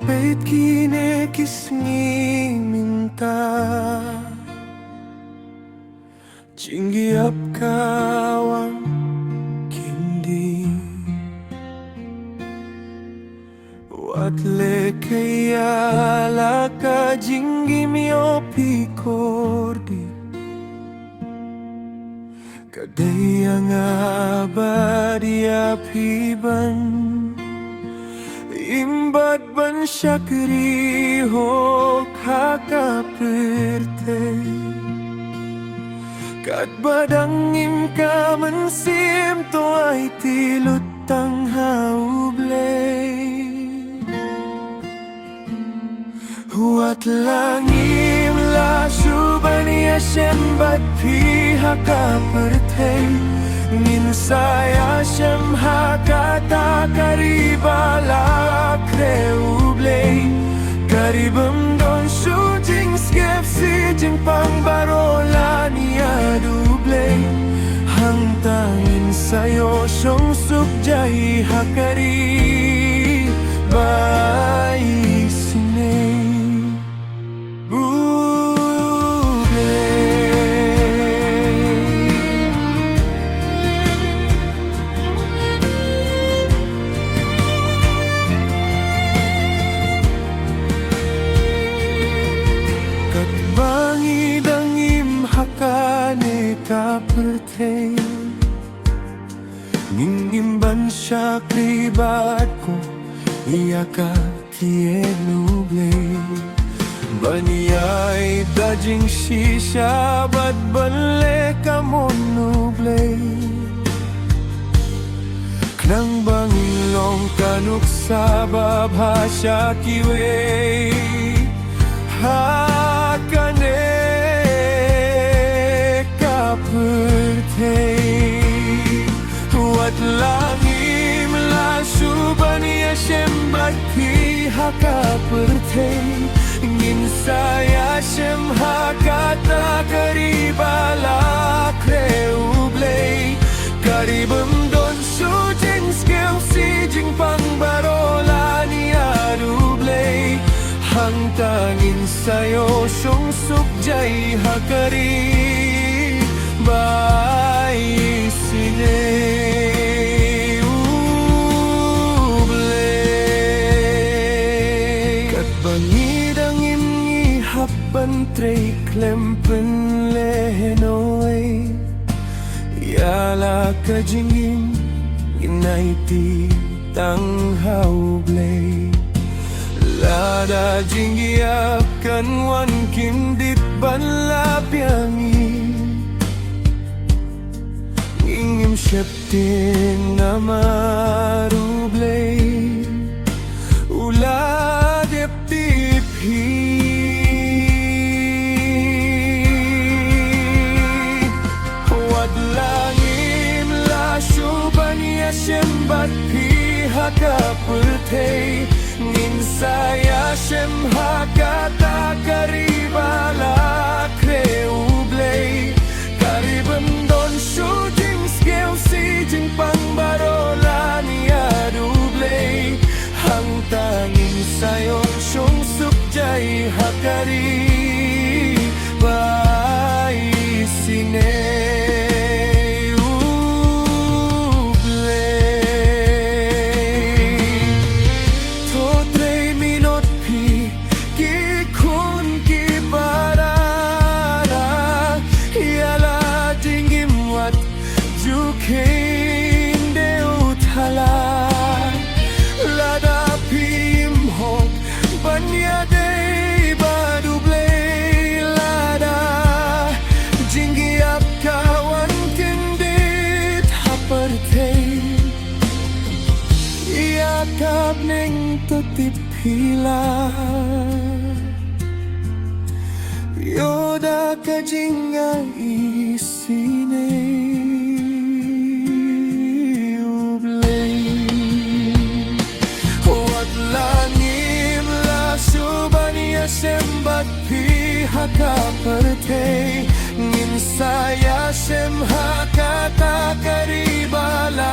peit kine kisngi minta Cinggiap kawang kindi Watle kaya laka jinggimi opi kordi Kadayang abadi apiban Imbat ban syakri ho kakaperte Kat badang im ka mensim to ay tilutang haublay Huat langim la subani shem bat pihak kaperte Ngin saya shem hakata karibala kreublay Karibam don shooting skep si jing pang barola niya dublay Hangtangin sayo siyong sukjay hakari Bai sinay kaperte ngim ban syakri bat ko iya ka tienuble baniay dajing shisha bat banle kamonuble knang bangilong kanuk sabab hasya kiwe hakane Huwat langim la subani shem bat pihak kaperte Ngin saya shem hakata karibala kreublay Karibam don shooting skill si jing pang barola niya dublay Hangtangin sayo siyong sukjay hakari Bai sinay ublay Kat bangidang imngi hapan trey klempen lehenoy Yala ka jingin inaiti tang haublay Lada jinggiap kan wan kindit ban lapyangi Ngim syeptin nama rublay Ula dep tipi Wad langim la syubani shem bat pihak kaperte Ngin saya shem hakata karibala kreublay Karibam don shooting skill si jing pang barola niya dublay Hangtangin sayong siyong sukjay hakari Bai sinay ublay Totrey minot pi kikun kibarara Yala tingim wat jukin de uthala Lada pim hok banya de badublay Lada jinggiap kawan kendit haparte Iakap neng tutip hila Yoda kajinga isine ublay Huwat langim la subani shem bat pihak kaperte Ngin saya shem hakata karibala